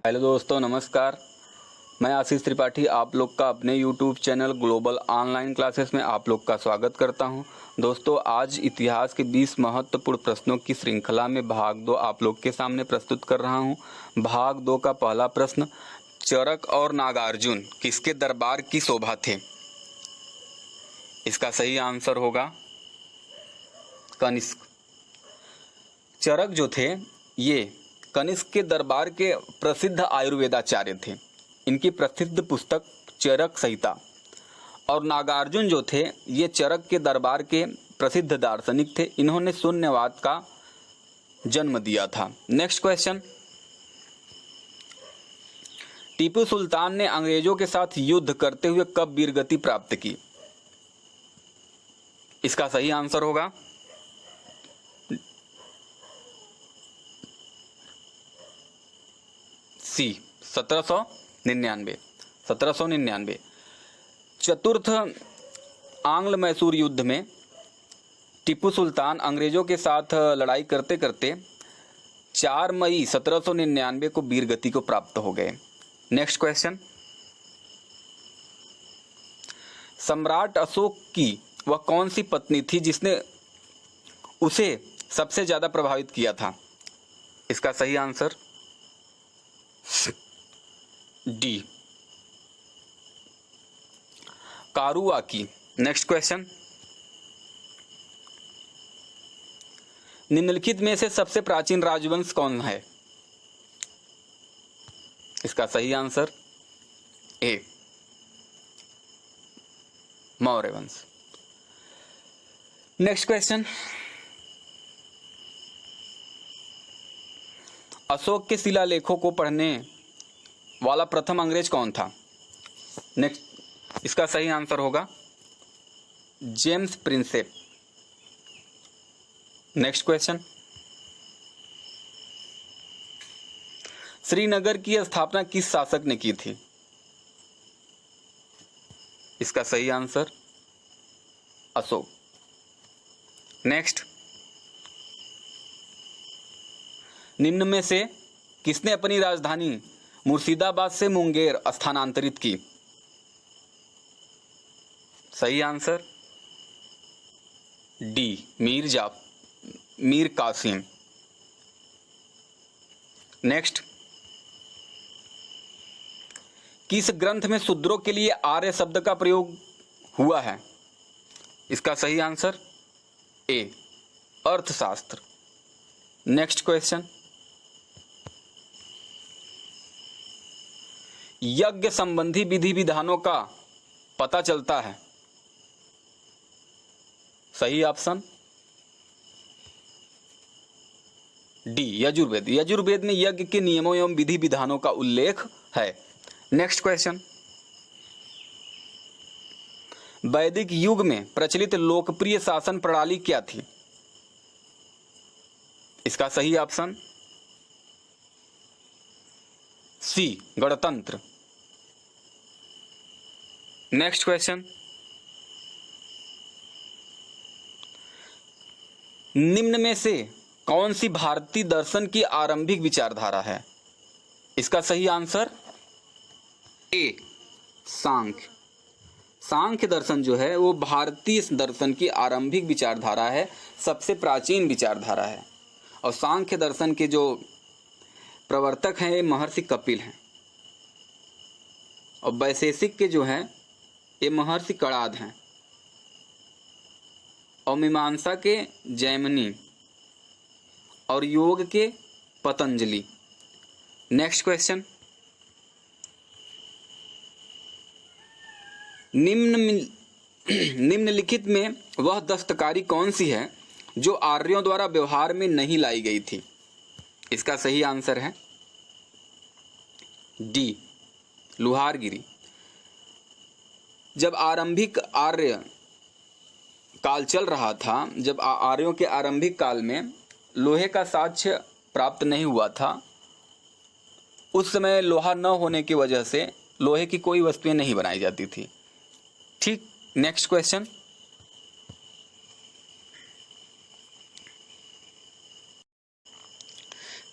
Hello दोस्तों, नमस्कार। मैं आशीष त्रिपाठी आप लोग का अपने YouTube channel global online classes में आप लोग का स्वागत करता हूं। दोस्तों, आज इतिहास के 20 महत्वपूर्ण प्रश्नों की श्रृंखला में भाग 2 आप लोग के सामने प्रस्तुत कर रहा हूं। भाग 2 का पहला प्रश्न, चरक और नागार्जुन किसके दरबार की शोभा थे? इसका सही आंसर होगा कनिष्क। चरक जो थे ये कनिष्क के दरबार के प्रसिद्ध आयुर्वेदाचार्य थे। इनकी प्रसिद्ध पुस्तक चरक संहिता। और नागार्जुन जो थे ये चरक के दरबार के प्रसिद्ध दार्शनिक थे। इन्होंने शून्यवाद का जन्म दिया था। नेक्स्ट क्वेश्चन, टीपू सुल्तान ने अंग्रेजों के साथ युद्ध करते हुए कब वीरगति प्राप्त की? इसका सही आंसर होगा सी 1799। चतुर्थ आंग्ल मैसूर युद्ध में टीपू सुल्तान अंग्रेजों के साथ लड़ाई करते करते 4 मई 1799 को वीरगति को प्राप्त हो गए। नेक्स्ट क्वेश्चन, सम्राट अशोक की वह कौन सी पत्नी थी जिसने उसे सबसे ज्यादा प्रभावित किया था? इसका सही आंसर डी, कारुआ की। नेक्स्ट क्वेश्चन, निम्नलिखित में से सबसे प्राचीन राजवंश कौन है? इसका सही आंसर ए, मौर्य वंश। नेक्स्ट क्वेश्चन, अशोक के शिलालेखों को पढ़ने वाला प्रथम अंग्रेज कौन था? नेक्स्ट, इसका सही आंसर होगा James Prinsep. Next question, Srinagar की स्थापना किस शासक ने की थी? इसका सही आंसर अशोक। नेक्स्ट, निम्न में से किसने अपनी राजधानी मुर्शिदाबाद से मुंगेर स्थानांतरित की? सही answer D, Mir Qasim. Next, किस ग्रंथ में शूद्रों के लिए आर्य शब्द का प्रयोग हुआ है? इसका सही आंसर ए, अर्थशास्त्र। नेक्स्ट क्वेश्चन, यज्ञ संबंधी विधि विधानों का पता चलता है? सही ऑप्शन डी, यजुर्वेद। यजुर्वेद में यज्ञ के नियमों एवं विधि विधानों का उल्लेख है। नेक्स्ट क्वेश्चन, वैदिक युग में प्रचलित लोकप्रिय शासन प्रणाली क्या थी? इसका सही ऑप्शन सी, गणतंत्र। नेक्स्ट क्वेश्चन, निम्न में से कौन सी भारतीय दर्शन की आरंभिक विचारधारा है? इसका सही आंसर ए, सांख्य। सांख्य दर्शन जो है वो भारतीय दर्शन की आरंभिक विचारधारा है, सबसे प्राचीन विचारधारा है। और सांख्य दर्शन के जो प्रवर्तक हैं महर्षि कपिल हैं, और वैशेषिक के जो हैं ये महर्षि कणाद हैं, और मीमांसा के जैमिनी, और योग के पतंजलि। नेक्स्ट क्वेश्चन, निम्नलिखित में वह दस्तकारी कौन सी है जो आर्यों द्वारा व्यवहार में नहीं लाई गई थी? इसका सही आंसर है डी, लुहारगिरी। जब आरंभिक आर्य काल चल रहा था, जब आर्यों के आरंभिक काल में लोहे का साक्ष्य प्राप्त नहीं हुआ था, उस समय लोहा न होने की वजह से लोहे की कोई वस्तुएं नहीं बनाई जाती थी। ठीक। नेक्स्ट क्वेश्चन,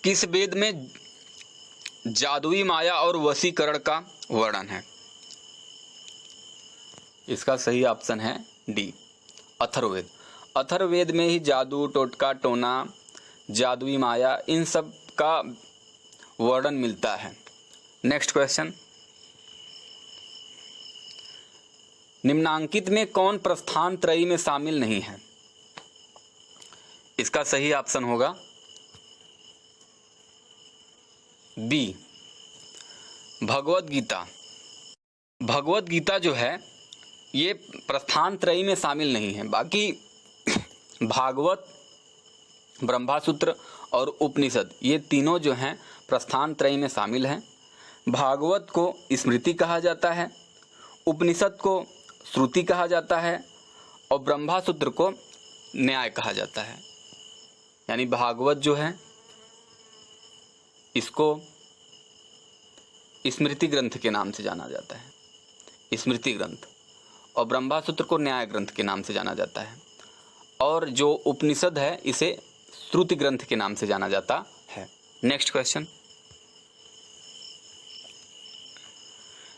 किस वेद में जादुई माया और वशीकरण का वर्णन है? इसका सही ऑप्शन है डी, अथर्ववेद। अथर्ववेद में ही जादू, टोटका, टोना, जादुई माया, इन सब का वर्णन मिलता है। नेक्स्ट क्वेश्चन, निम्नांकित में कौन प्रस्थान त्रयी में शामिल नहीं है? इसका सही ऑप्शन होगा बी, भगवत गीता। भगवत गीता जो है ये प्रस्थान त्रयी में शामिल नहीं है। बाकी भागवत, ब्रह्मसूत्र और उपनिषद ये तीनों जो हैं प्रस्थान त्रयी में शामिल हैं। भागवत को स्मृति कहा जाता है, उपनिषद को श्रुति कहा जाता है और ब्रह्मसूत्र को न्याय कहा जाता है। यानी भागवत जो है इसको स्मृति ग्रंथ के नाम से जाना जाता है, स्मृति ग्रंथ, और ब्रह्मसूत्र को न्याय ग्रंथ के नाम से जाना जाता है, और जो उपनिषद है इसे श्रुति ग्रंथ के नाम से जाना जाता है। नेक्स्ट क्वेश्चन,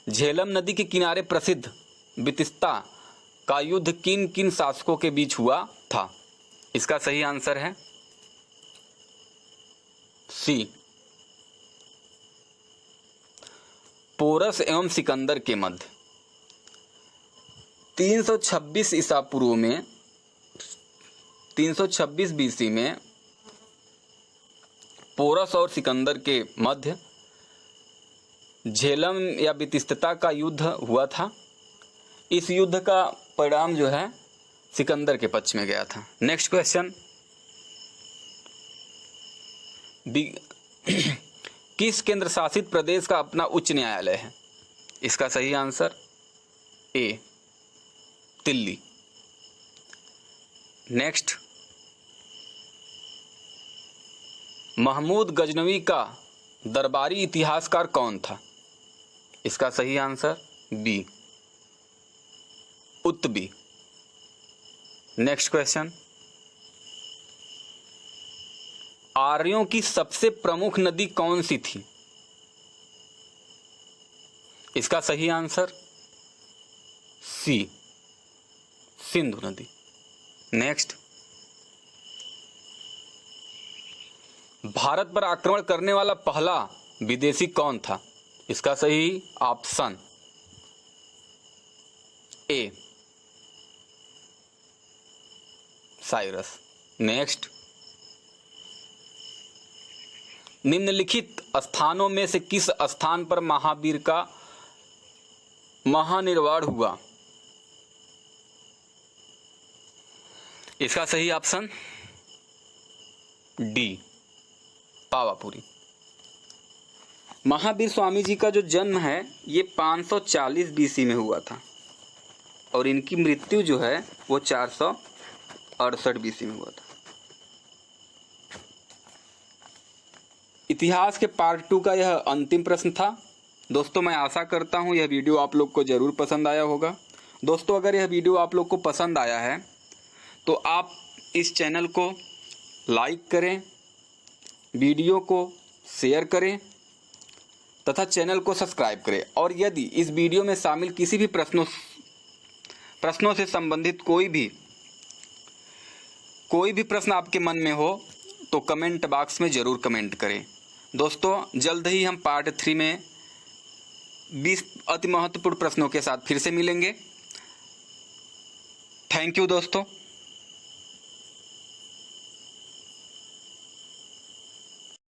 झेलम नदी के किनारे प्रसिद्ध बितिस्ता का युद्ध किन किन शासकों के बीच हुआ था? इसका सही आंसर है सी, पोरस एवं सिकंदर के मध्य। 326 ईसा पूर्व में, 326 बीसी में पोरस और सिकंदर के मध्य झेलम या बितिस्ता का युद्ध हुआ था। इस युद्ध का परिणाम जो है सिकंदर के पक्ष में गया था। नेक्स्ट क्वेश्चन, किस केंद्र शासित प्रदेश का अपना उच्च न्यायालय है? इसका सही answer A, Delhi. Next, Mahmud Ghaznavi का दरबारी इतिहासकार कौन था? इसका सही answer B, Utbi. Next question, आर्यों की सबसे प्रमुख नदी कौन सी थी? इसका सही आंसर सी, सिंधु नदी। नेक्स्ट, भारत पर आक्रमण करने वाला पहला विदेशी कौन था? इसका सही ऑप्शन ए, साइरस। नेक्स्ट, निम्नलिखित स्थानों में से किस स्थान पर महावीर का महानिर्वाण हुआ? इसका सही ऑप्शन डी, पावापुरी। महावीर स्वामी जी का जो जन्म है ये 540 बीसी में हुआ था और इनकी मृत्यु जो है वो 468 बीसी में हुआ था। इतिहास के पार्ट 2 का यह अंतिम प्रश्न था। दोस्तों, मैं आशा करता हूँ यह वीडियो आप लोग को ज़रूर पसंद आया होगा। दोस्तों, अगर यह वीडियो आप लोग को पसंद आया है तो आप इस चैनल को लाइक करें, वीडियो को शेयर करें तथा चैनल को सब्सक्राइब करें। और यदि इस वीडियो में शामिल किसी भी प्रश्नों से संबंधित कोई भी प्रश्न आपके मन में हो तो कमेंट बॉक्स में ज़रूर कमेंट करें। दोस्तों, जल्द ही हम पार्ट 3 में 20 अति महत्वपूर्ण प्रश्नों के साथ फिर से मिलेंगे। थैंक यू दोस्तों।